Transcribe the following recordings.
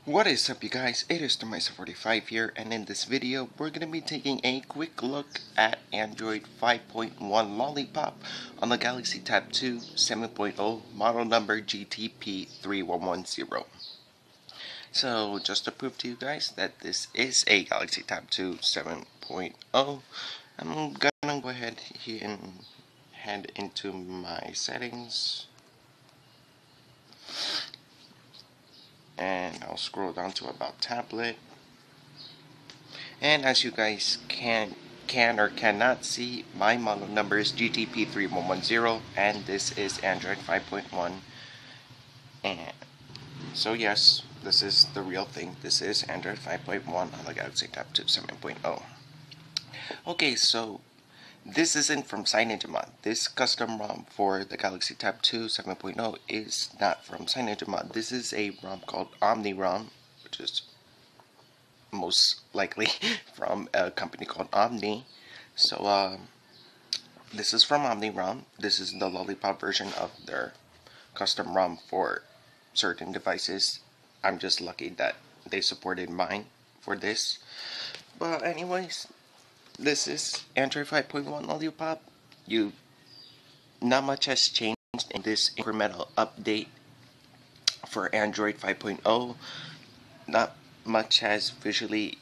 What is up, you guys? It is Tomysa45 here, and in this video we're going to be taking a quick look at Android 5.1 Lollipop on the Galaxy Tab 2 7.0 model number GT-P3110. So just to prove to you guys that this is a Galaxy Tab 2 7.0, I'm gonna go ahead here and head into my settings. And I'll scroll down to about tablet, and as you guys can or cannot see, my model number is GT-P3110 and this is Android 5.1. And so yes, this is the real thing. This is Android 5.1 on the Galaxy Tab 2 7.0. Okay, so this isn't from CyanogenMod. This custom ROM for the Galaxy Tab 2 7.0 is not from CyanogenMod. This is a ROM called OmniRom, which is most likely from a company called Omni. So this is from OmniRom. This is the Lollipop version of their custom ROM for certain devices. I'm just lucky that they supported mine for this. But anyways, this is Android 5.1 Lollipop. Not much has changed in this incremental update for Android 5.0. Not much has visually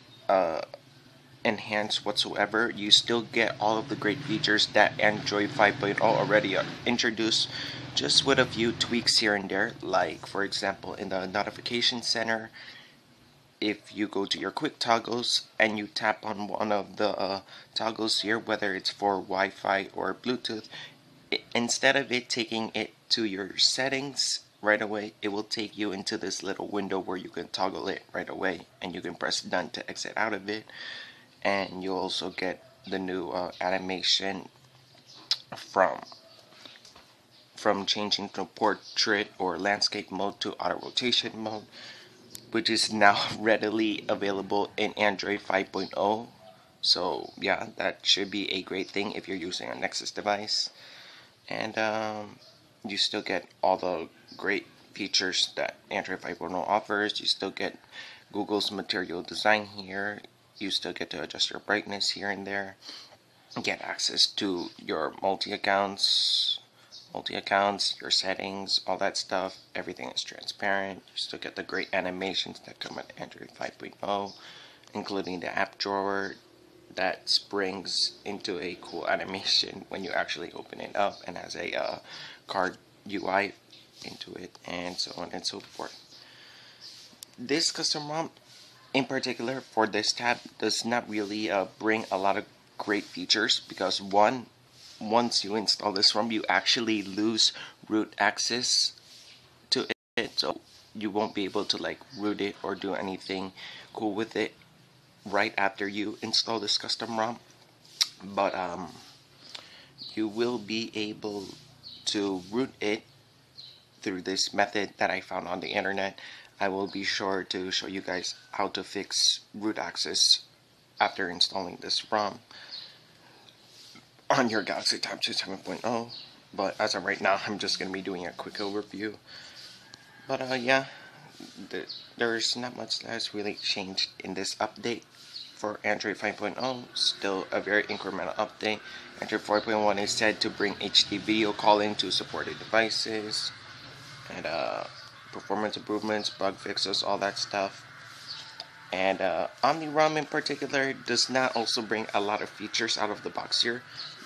enhanced whatsoever. You still get all of the great features that Android 5.0 already introduced, just with a few tweaks here and there. Like, for example, in the notification center, if you go to your quick toggles and you tap on one of the toggles here, whether it's for Wi-Fi or Bluetooth, instead of it taking it to your settings right away, it will take you into this little window where you can toggle it right away, and you can press done to exit out of it. And you'll also get the new animation from changing from portrait or landscape mode to auto rotation mode, which is now readily available in Android 5.0. So yeah, that should be a great thing if you're using a Nexus device. And you still get all the great features that Android 5.0 offers. You still get Google's material design here. You still get to adjust your brightness here and there. Get access to your multi-accounts, your settings, all that stuff. Everything is transparent. You still get the great animations that come with Android 5.0, including the app drawer that springs into a cool animation when you actually open it up and has a card UI into it, and so on and so forth. This custom ROM in particular for this tab does not really bring a lot of great features, because once you install this ROM, you actually lose root access to it, so you won't be able to like root it or do anything cool with it right after you install this custom ROM. But you will be able to root it through this method that I found on the internet. I will be sure to show you guys how to fix root access after installing this ROM on your Galaxy Tab 2 7.0. But as of right now, I'm just going to be doing a quick overview. But yeah, there's not much that has really changed in this update for Android 5.0. Still a very incremental update. Android 4.1 is said to bring HD video calling to supported devices, and performance improvements, bug fixes, all that stuff. And OmniRom in particular does not also bring a lot of features out of the box here.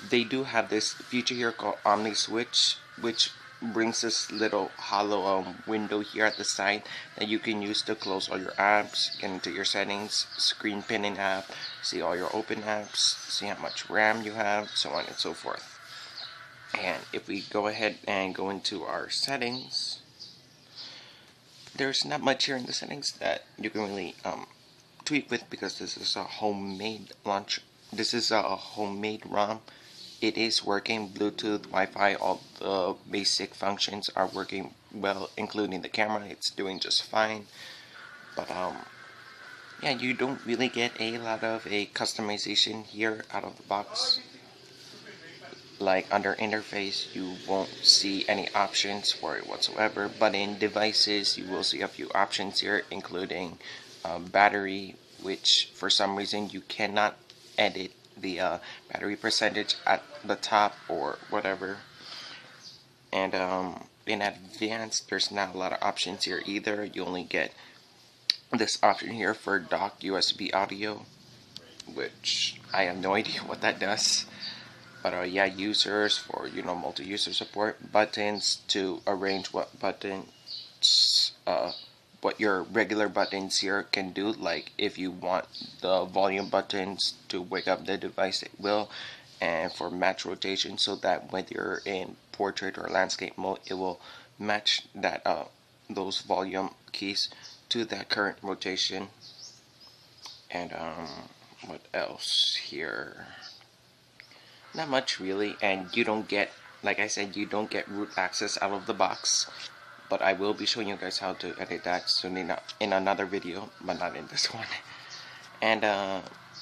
They do have this feature here called Omni Switch, which brings this little hollow window here at the side that you can use to close all your apps, get into your settings, screen pin an app, see all your open apps, see how much RAM you have, so on and so forth. And if we go ahead and go into our settings, there's not much here in the settings that you can really tweak with, because this is a homemade launch. This is a homemade ROM. It is working Bluetooth, Wi-Fi, all the basic functions are working well, including the camera. It's doing just fine. But yeah, you don't really get a lot of a customization here out of the box. like under interface, you won't see any options for it whatsoever, but in devices you will see a few options here, including battery, which for some reason you cannot edit the battery percentage at the top or whatever. And in advanced, there's not a lot of options here either. You only get this option here for dock USB audio, which I have no idea what that does. But yeah, users for multi-user support, buttons to arrange what buttons, what your regular buttons here can do. Like if you want the volume buttons to wake up the device, it will, and for match rotation, so that when you're in portrait or landscape mode, it will match that those volume keys to that current rotation. And what else here? Not much really, and you don't get, like I said, you don't get root access out of the box, but I will be showing you guys how to edit that soon enough in another video, but not in this one. And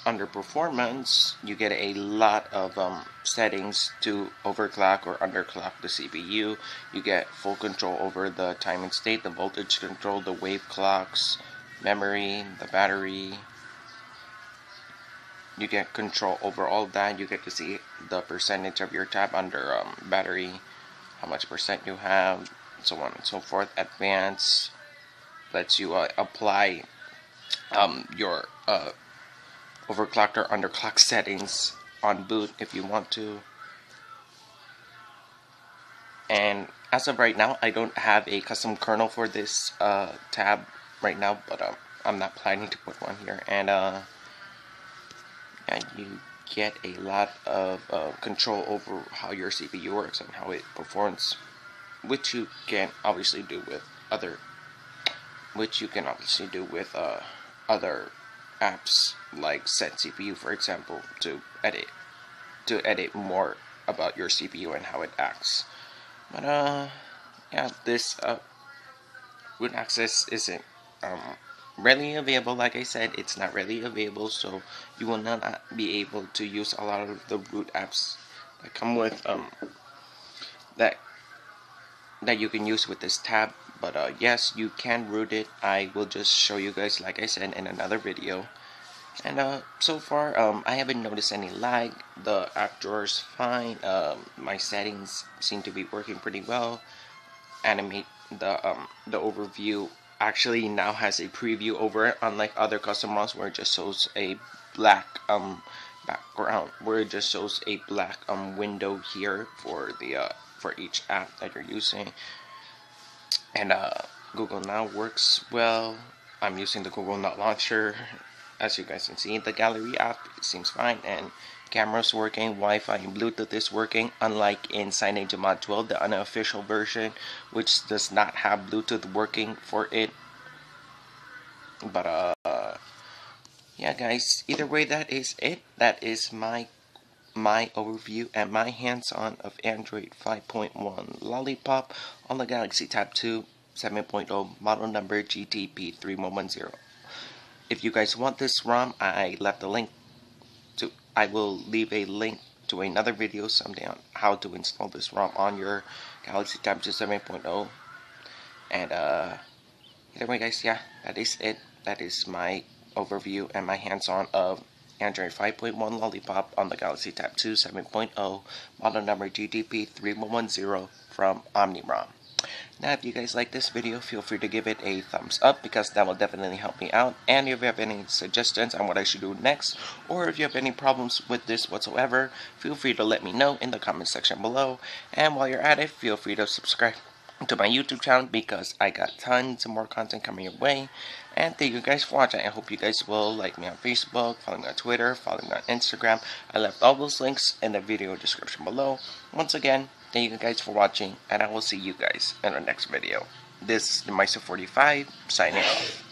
under performance, you get a lot of settings to overclock or underclock the CPU. You get full control over the time and state, the voltage control, the wave clocks, memory, the battery. You get control over all that. You get to see the percentage of your tab under battery, how much percent you have, so on and so forth. Advanced lets you apply your overclocked or underclocked settings on boot if you want to. And as of right now, I don't have a custom kernel for this tab right now, but I'm not planning to put one here. And you get a lot of control over how your CPU works and how it performs, which you can obviously do with other apps like Set CPU, for example, to edit more about your CPU and how it acts. But yeah, this root access isn't readily available. Like I said, it's not readily available, so you will not be able to use a lot of the root apps that come with that you can use with this tab. But yes, you can root it. I will just show you guys, like I said, in another video. And so far, I haven't noticed any lag. The app drawer is fine. My settings seem to be working pretty well. Animate the overview actually now has a preview over it, unlike other custom ROMs where it just shows a black background, where it just shows a black window here for the for each app that you're using. And Google Now works well. I'm using the Google Now launcher. As you guys can see, the gallery app seems fine, and camera's working, Wi-Fi and Bluetooth is working, unlike in CyanogenMod 12, the unofficial version, which does not have Bluetooth working for it. But yeah guys, either way, that is it. That is my overview and my hands-on of Android 5.1 Lollipop on the Galaxy Tab 2 7.0 model number GT-P3110. If you guys want this ROM, I will leave a link to another video someday on how to install this ROM on your Galaxy Tab 2 7.0. And either way guys, yeah, that is it. That is my overview and my hands-on of Android 5.1 Lollipop on the Galaxy Tab 2 7.0 model number GT-P3110 from OmniRom. Now, if you guys like this video, feel free to give it a thumbs up, because that will definitely help me out. And if you have any suggestions on what I should do next, or if you have any problems with this whatsoever, feel free to let me know in the comment section below. And while you're at it, feel free to subscribe to my YouTube channel, because I got tons of more content coming your way. And thank you guys for watching. I hope you guys will like me on Facebook, follow me on Twitter, follow me on Instagram. I left all those links in the video description below. Once again, thank you guys for watching, and I will see you guys in the next video. This is Meister45 signing off.